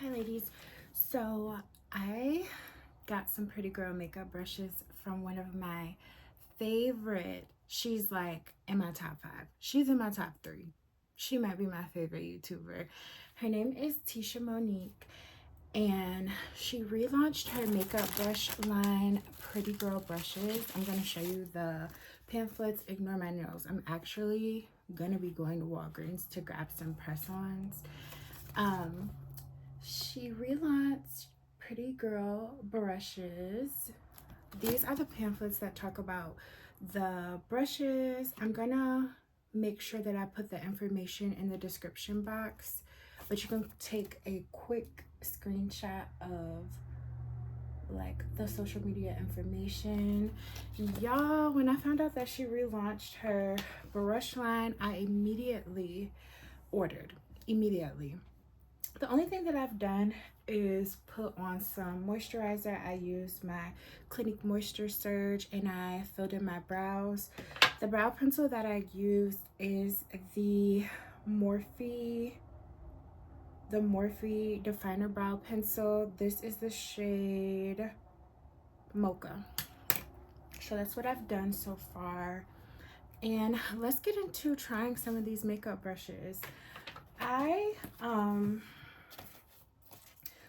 Hi ladies. So I got some Pretty Girl makeup brushes from one of my favorite. She's like in my top 5. She's in my top 3. She might be my favorite YouTuber. Her name is Tisha Monique, and she relaunched her makeup brush line, Pretty Girl brushes. I'm going to show you the pamphlets. Ignore my nails. I'm actually going to be going to Walgreens to grab some press-ons. She relaunched Pretty Girl brushes. These are the pamphlets that talk about the brushes. I'm gonna make sure that I put the information in the description box, but you can take a quick screenshot of like the social media information. Y'all, when I found out that she relaunched her brush line, I immediately ordered. Immediately. The only thing that I've done is put on some moisturizer. I used my Clinique Moisture Surge and I filled in my brows. The brow pencil that I used is the Morphe Definer Brow Pencil. This is the shade Mocha. So that's what I've done so far. And let's get into trying some of these makeup brushes.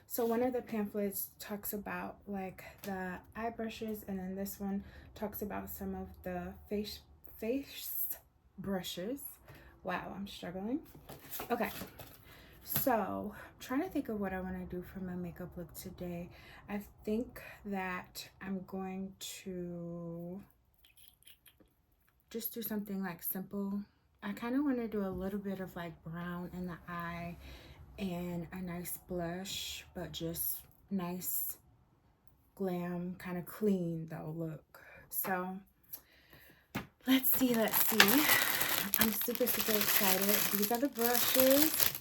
So one of the pamphlets talks about like the eye brushes, and then this one talks about some of the face brushes. Wow, I'm struggling. Okay, so I'm trying to think of what I want to do for my makeup look today. I think that I'm going to just do something like simple. I kind of want to do a little bit of like brown in the eye and a nice blush, but just nice glam, kind of clean though look. So let's see. I'm super excited. These are the brushes.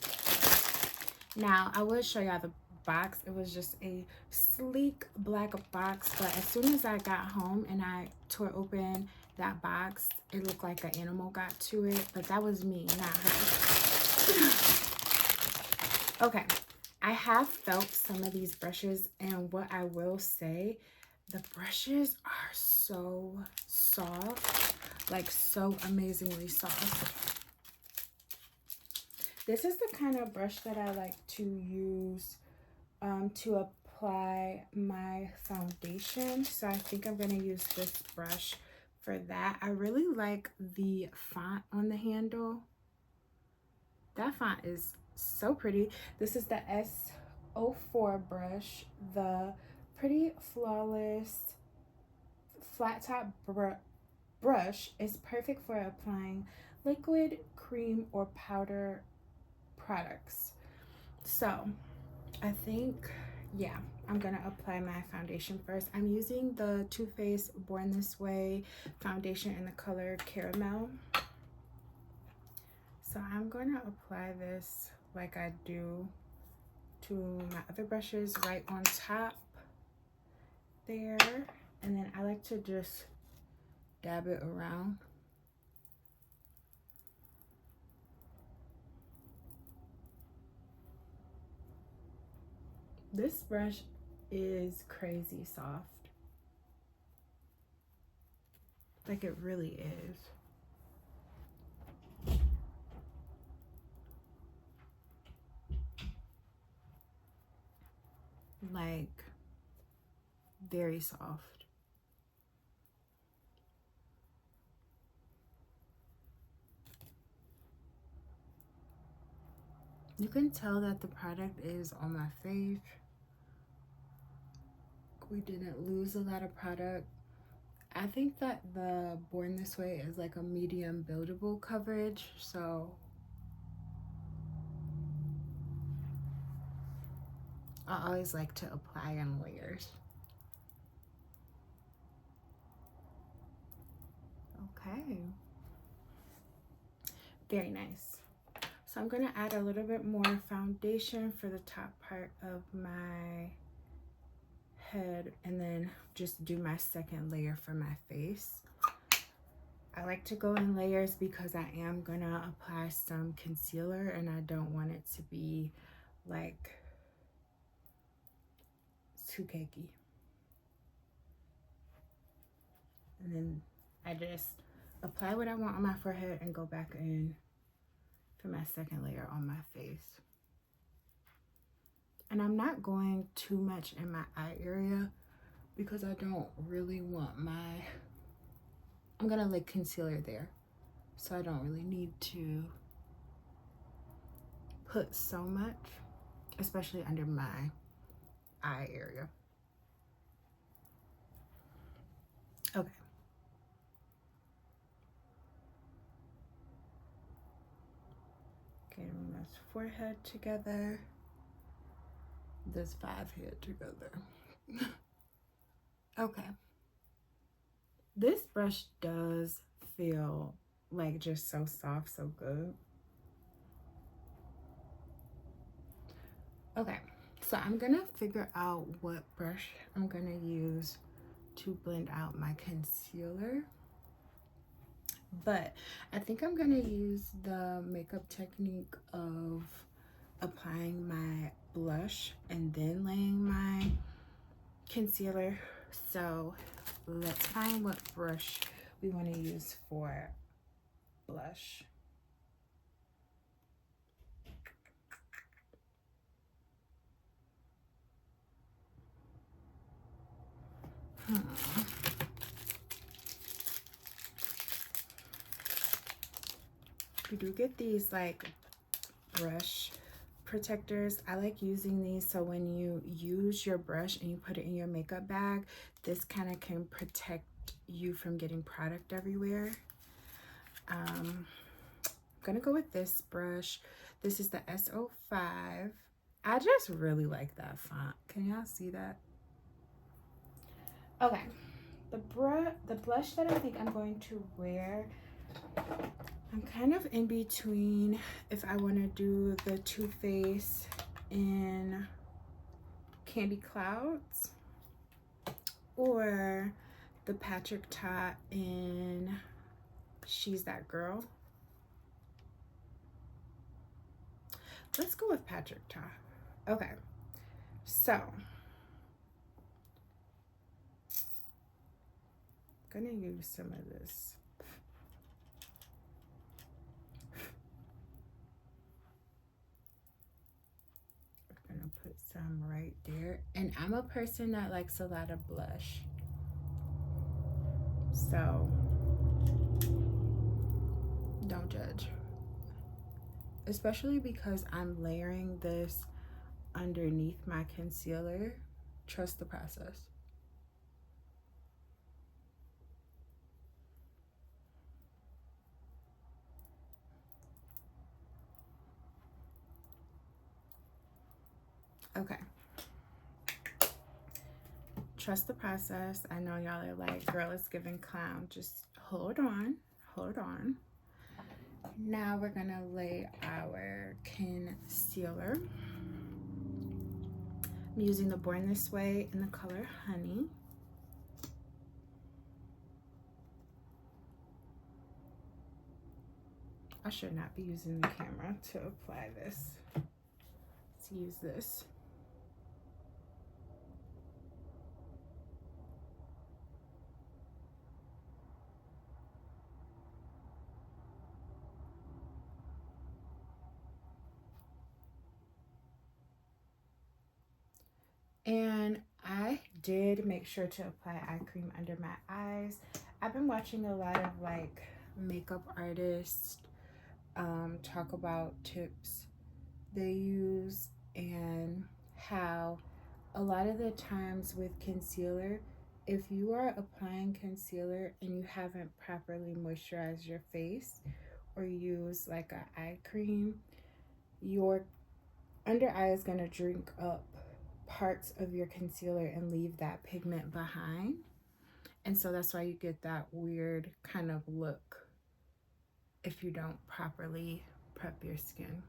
Now I will show y'all the box. It was just a sleek black box, but as soon as I got home and I tore open that box, it looked like an animal got to it, but that was me, not her. Okay, I have felt some of these brushes, and what I will say, the brushes are so soft, like so amazingly soft. This is the kind of brush that I like to use to apply my foundation. So I think I'm going to use this brush for that. I really like the font on the handle. That font is so pretty. This is the S04 brush, the Pretty Flawless flat top brush is perfect for applying liquid, cream, or powder products. So I think, yeah, I'm gonna apply my foundation first. I'm using the Too Faced Born This Way foundation in the color Caramel. So I'm going to apply this like I do to my other brushes, right on top there. And then I like to just dab it around. This brush is crazy soft. Like it really is. Like very soft. You can tell that the product is on my face. We didn't lose a lot of product. I think that the Born This Way is like a medium buildable coverage, so I always like to apply in layers. Okay. Very nice. So I'm going to add a little bit more foundation for the top part of my head and then just do my second layer for my face. I like to go in layers because I am going to apply some concealer and I don't want it to be like too cakey. And then I just apply what I want on my forehead and go back in for my second layer on my face. And I'm not going too much in my eye area because I don't really want I'm gonna lay concealer there. So I don't really need to put so much, especially under my eye area. Okay. Okay, that's forehead together. This 5 head together. Okay. This brush does feel like just so soft, so good. Okay, so I'm gonna figure out what brush I'm gonna use to blend out my concealer. But I think I'm gonna use the makeup technique of applying my blush and then laying my concealer. So let's find what brush we want to use for blush. You do get these like brush protectors. I like using these so when you use your brush and you put it in your makeup bag, this kind of can protect you from getting product everywhere. I'm gonna go with this brush. This is the S05. I just really like that font. Can y'all see that? Okay, the blush that I think I'm going to wear, I'm kind of in between if I want to do the Too Faced in Candy Clouds or the Patrick Ta in She's That Girl. Let's go with Patrick Ta. Okay, so I'm gonna use some of this. I'm gonna put some right there. And I'm a person that likes a lot of blush. So don't judge. Especially because I'm layering this underneath my concealer. Trust the process. Okay. Trust the process. I know y'all are like, girl, it's giving clown. Just hold on. Hold on. Now we're gonna lay our concealer. I'm using the Born This Way in the color Honey. I should not be using the camera to apply this. Let's use this. And I did make sure to apply eye cream under my eyes. I've been watching a lot of like makeup artists talk about tips they use and how a lot of the times with concealer, if you are applying concealer and you haven't properly moisturized your face or use like an eye cream, your under eye is going to drink up parts of your concealer and leave that pigment behind. And so that's why you get that weird kind of look if you don't properly prep your skin.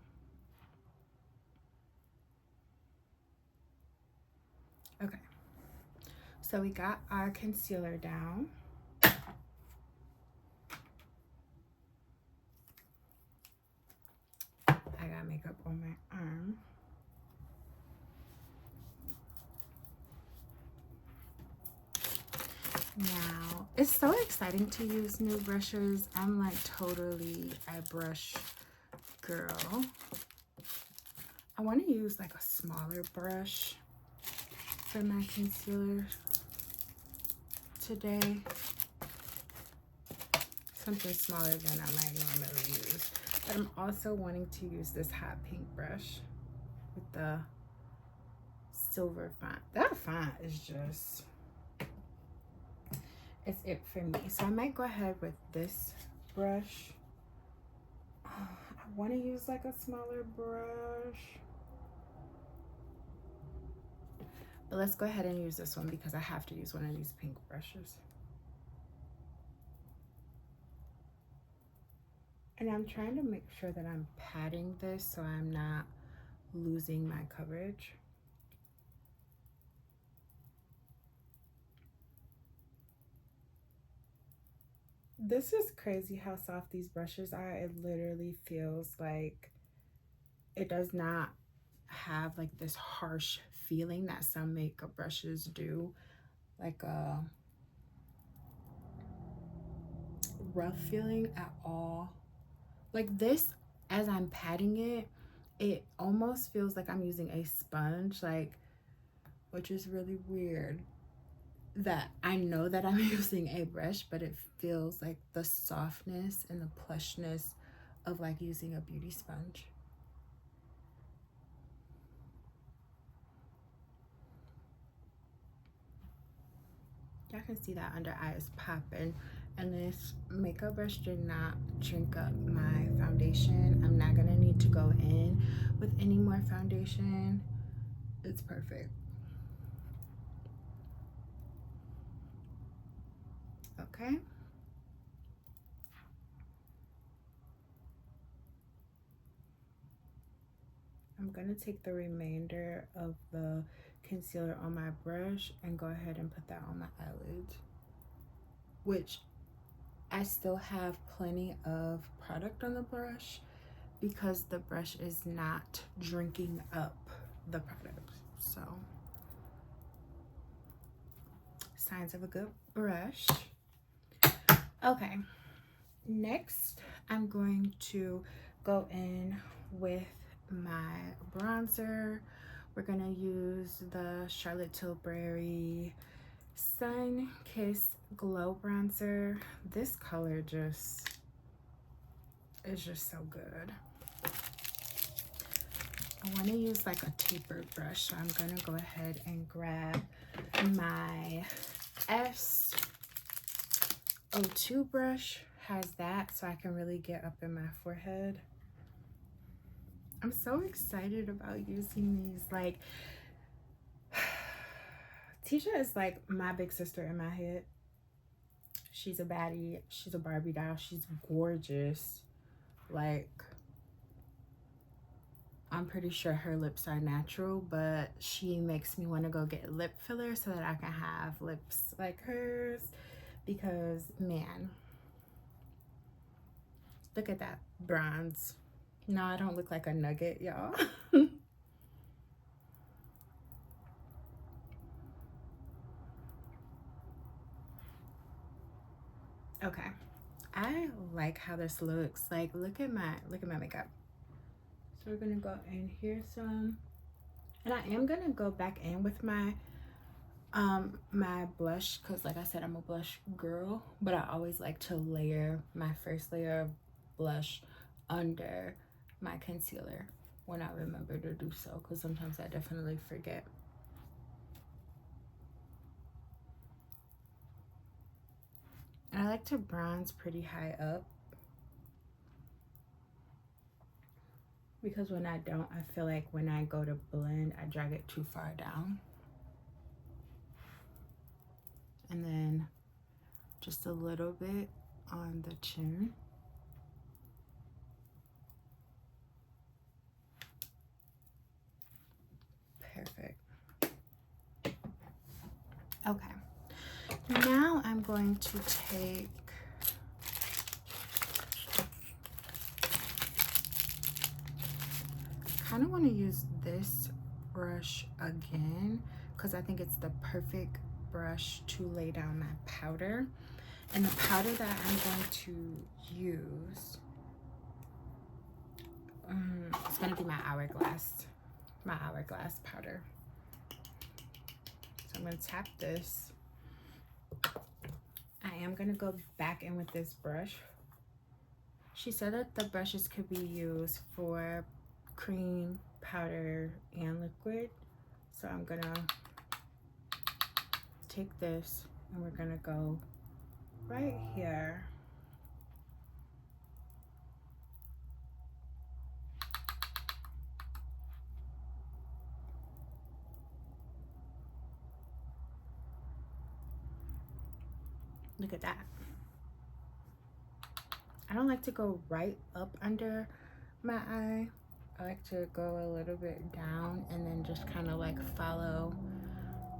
Okay, so we got our concealer down. I got makeup on my arm. Now, it's so exciting to use new brushes. I'm like totally a brush girl. I want to use like a smaller brush for my concealer today. Something smaller than I might normally use. But I'm also wanting to use this hot pink brush with the silver font. That font is just, it's it for me. So I might go ahead with this brush. I want to use like a smaller brush. But let's go ahead and use this one because I have to use one of these pink brushes. And I'm trying to make sure that I'm patting this so I'm not losing my coverage. This is crazy how soft these brushes are. It literally feels like it does not have like this harsh feeling that some makeup brushes do, like a rough feeling at all. Like this, as I'm patting it, it almost feels like I'm using a sponge, like, which is really weird. That I know that I'm using a brush, but it feels like the softness and the plushness of like using a beauty sponge. Y'all can see that under eye is popping, and this makeup brush did not drink up my foundation. I'm not gonna need to go in with any more foundation. It's perfect. Okay. I'm gonna take the remainder of the concealer on my brush and go ahead and put that on my eyelids, which I still have plenty of product on the brush because the brush is not drinking up the product. So, signs of a good brush. Okay, next I'm going to go in with my bronzer. We're gonna use the Charlotte Tilbury Sun Kiss Glow Bronzer. This color just is just so good. I want to use like a tapered brush, so I'm gonna go ahead and grab my S02 brush. Has that, so I can really get up in my forehead. I'm so excited about using these. Like, Tisha is like my big sister in my head. She's a baddie. She's a Barbie doll. She's gorgeous. Like, I'm pretty sure her lips are natural, but she makes me want to go get lip filler so that I can have lips like hers. Because, man, look at that bronze. No, I don't look like a nugget, y'all. Okay, I like how this looks. Like, look at my makeup. So we're gonna go in here some, and I am gonna go back in with my my blush, because like I said, I'm a blush girl, but I always like to layer my first layer of blush under my concealer when I remember to do so, because sometimes I definitely forget. And I like to bronze pretty high up, because when I don't, I feel like when I go to blend, I drag it too far down. And then just a little bit on the chin. Perfect. Okay, now I'm going to take kind of want to use this brush again because I think it's the perfect brush to lay down my powder. And the powder that I'm going to use, it's going to be my Hourglass powder. So I'm going to tap this. I am going to go back in with this brush. She said that the brushes could be used for cream, powder, and liquid. So I'm going to take this and we're going to go right here. Look at that. I don't like to go right up under my eye. I like to go a little bit down and then just kind of like follow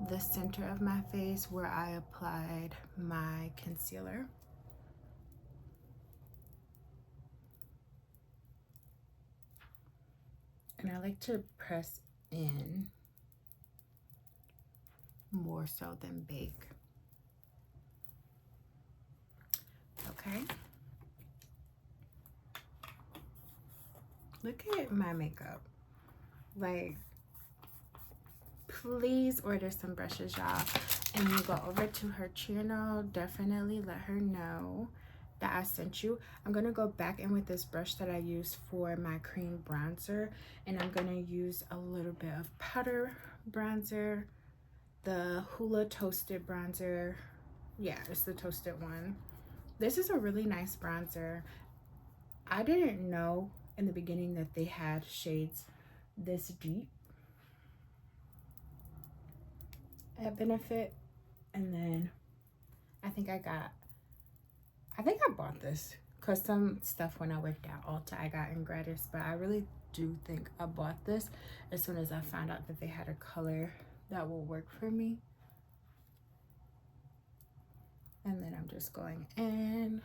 the center of my face where I applied my concealer. And I like to press in more so than bake. Okay. Look at my makeup. Like, please order some brushes, y'all. And you go over to her channel, definitely let her know that I sent you. I'm gonna go back in with this brush that I used for my cream bronzer, and I'm gonna use a little bit of powder bronzer, the Hoola Toasted bronzer. Yeah, it's the toasted one. This is a really nice bronzer. I didn't know in the beginning that they had shades this deep at Benefit, and then I think I bought this because some stuff when I worked at Ulta I got in gratis, but I really do think I bought this as soon as I found out that they had a color that will work for me. And then I'm just going in.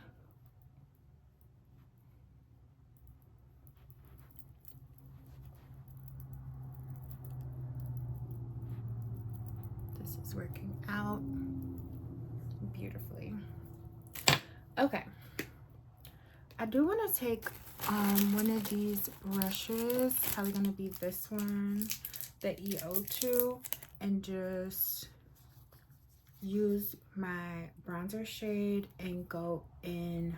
This is working out beautifully. Okay, I do want to take one of these brushes, probably gonna be this one, the EO2, and just use my bronzer shade and go in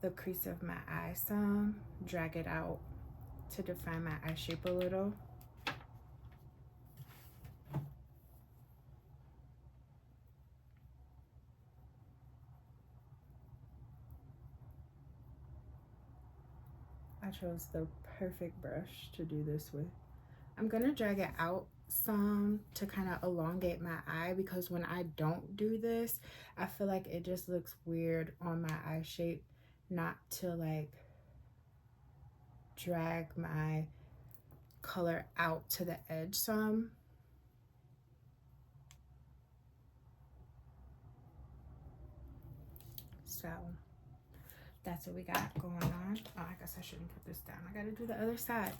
the crease of my eye some, drag it out to define my eye shape a little. I chose the perfect brush to do this with. I'm gonna drag it out some to kind of elongate my eye, because when I don't do this, I feel like it just looks weird on my eye shape not to like drag my color out to the edge some. So that's what we got going on. Oh, I guess I shouldn't put this down. I gotta do the other side.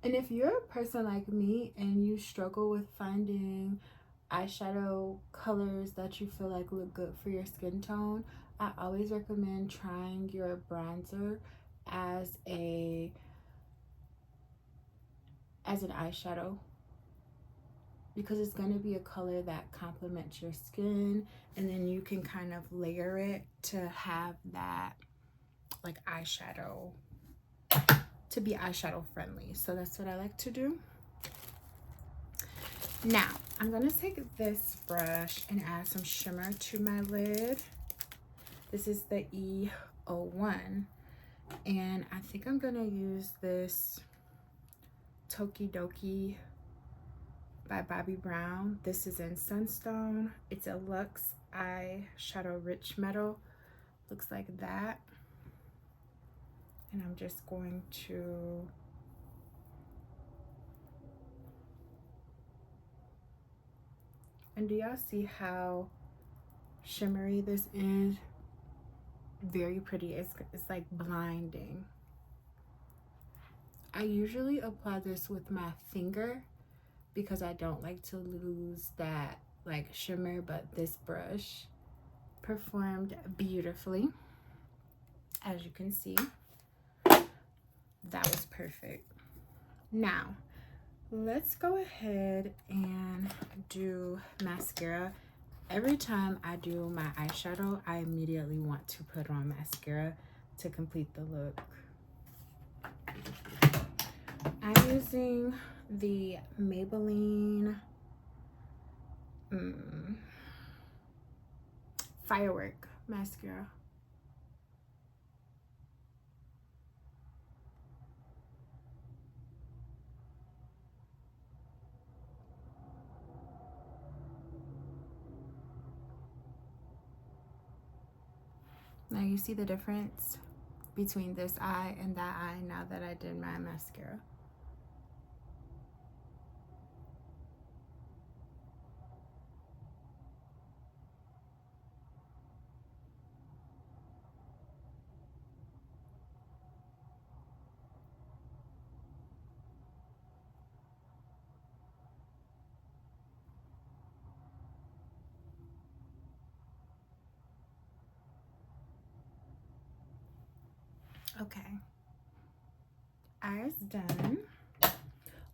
And if you're a person like me and you struggle with finding eyeshadow colors that you feel like look good for your skin tone, I always recommend trying your bronzer as an eyeshadow, because it's going to be a color that complements your skin, and then you can kind of layer it to have that like eyeshadow, to be eyeshadow friendly. So that's what I like to do. Now I'm going to take this brush and add some shimmer to my lid. This is the E01, and I think I'm going to use this Tokidoki by Bobbi Brown. This is in Sunstone. It's a Luxe Eyeshadow Rich Metal. Looks like that. And I'm just going to and do y'all see how shimmery this is? Very pretty. It's like blinding. I usually apply this with my finger because I don't like to lose that like shimmer, but this brush performed beautifully. As you can see, that was perfect. Now, let's go ahead and do mascara. Every time I do my eyeshadow, I immediately want to put on mascara to complete the look. I'm using the Maybelline Firework mascara. Now you see the difference between this eye and that eye now that I did my mascara. Okay, eyes done.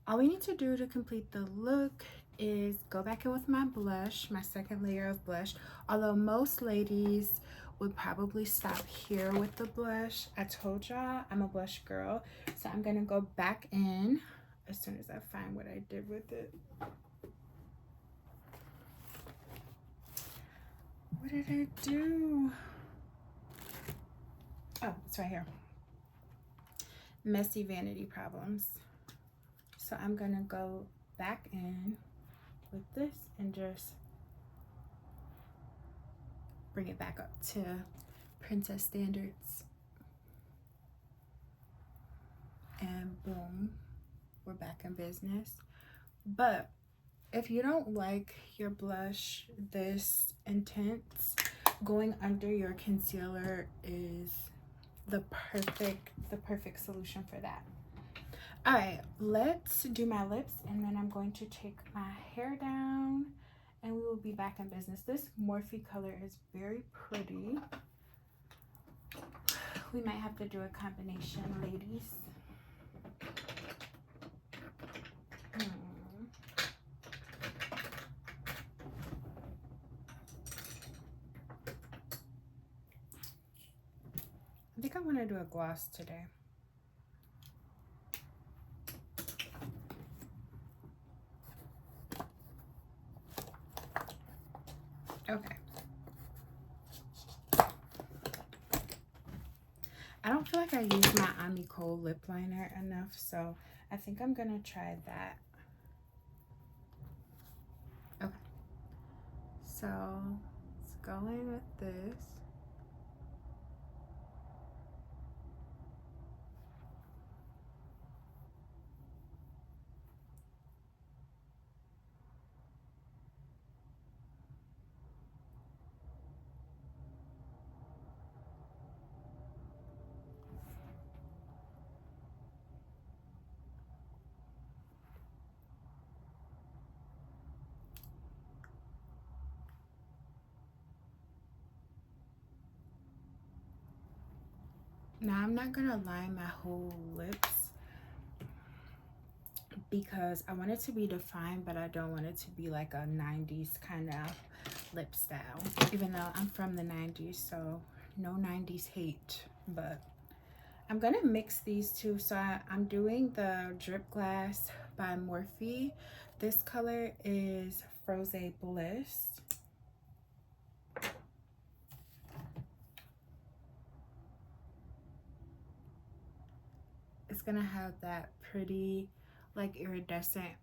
All we need to do to complete the look is go back in with my blush, my second layer of blush. Although most ladies would probably stop here with the blush. I told y'all I'm a blush girl, so I'm gonna go back in as soon as I find what I did with it. What did I do? Oh, it's right here. Messy vanity problems. So I'm gonna go back in with this and just bring it back up to princess standards. And boom, we're back in business. But if you don't like your blush this intense, going under your concealer is the perfect solution for that. All right, let's do my lips, and then I'm going to take my hair down and we will be back in business. This Morphe color is very pretty. We might have to do a combination, ladies. I think I want to do a gloss today. Okay. I don't feel like I used my Ami Cole lip liner enough, so I think I'm gonna try that. Okay. So let's go in with this. Now I'm not gonna line my whole lips because I want it to be defined, but I don't want it to be like a 90s kind of lip style, even though I'm from the 90s, so no 90s hate. But I'm gonna mix these two. So I'm doing the Drip Glass by Morphe. This color is Froze Bliss. It's gonna have that pretty like iridescent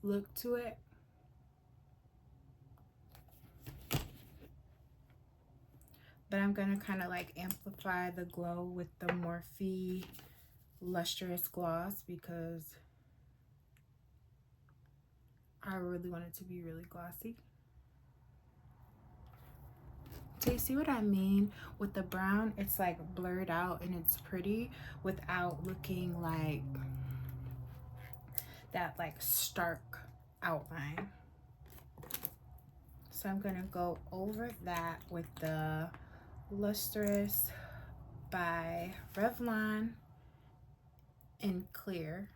look to it. But I'm gonna kind of like amplify the glow with the Morphe Lustrous Gloss because I really want it to be really glossy. So you see what I mean? With the brown, it's like blurred out and it's pretty without looking like that like stark outline. So I'm gonna go over that with the Lustrous by Revlon in clear.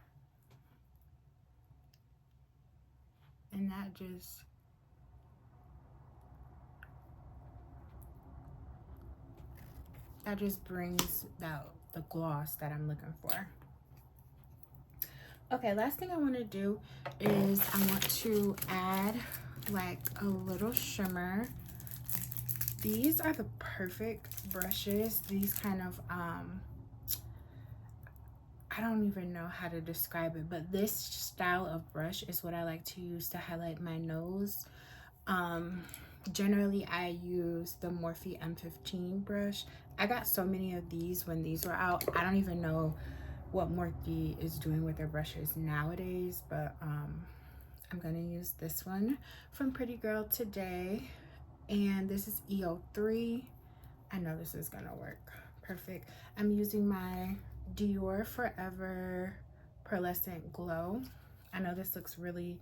And that just brings out the gloss that I'm looking for. Okay, last thing I want to do is I want to add like a little shimmer. These are the perfect brushes. These kind of I don't even know how to describe it, but this style of brush is what I like to use to highlight my nose. Generally I use the Morphe M15 brush. I got so many of these when these were out. I don't even know what Morphe is doing with their brushes nowadays, but I'm gonna use this one from Pretty Girl today, and this is EO3. I know this is gonna work perfect. I'm using my Dior Forever Pearlescent Glow. I know this looks really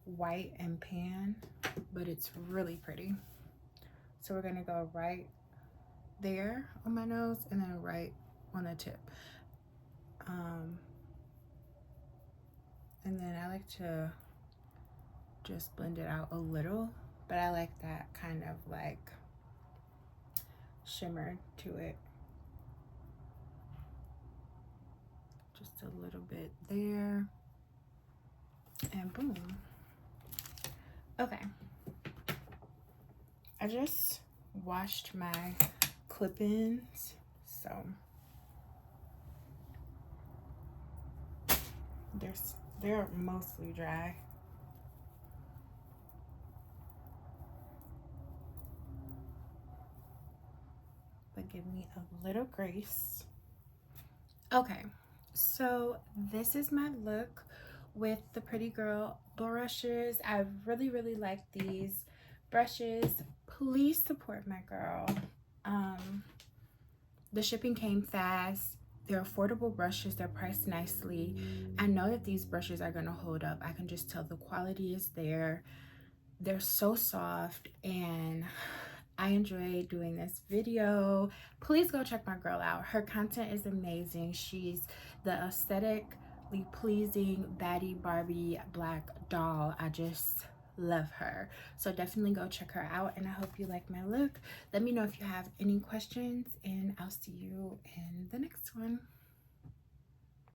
white and pan, but it's really pretty. So we're gonna go right there on my nose and then right on the tip. And then I like to just blend it out a little, but I like that kind of like shimmer to it. Just a little bit there, and boom. Okay, I just washed my clip-ins, so they're mostly dry. But give me a little grace. Okay, so this is my look with the Pretty Girl brushes. I really like these brushes. Please support my girl. The shipping came fast. They're affordable brushes. They're priced nicely. I know that these brushes are gonna hold up. I can just tell the quality is there. They're so soft, and I enjoy doing this video. Please go check my girl out. Her content is amazing. She's the aesthetically pleasing baddie Barbie black doll. I just love her. So definitely go check her out, and I hope you like my look. Let me know if you have any questions, and I'll see you in the next one.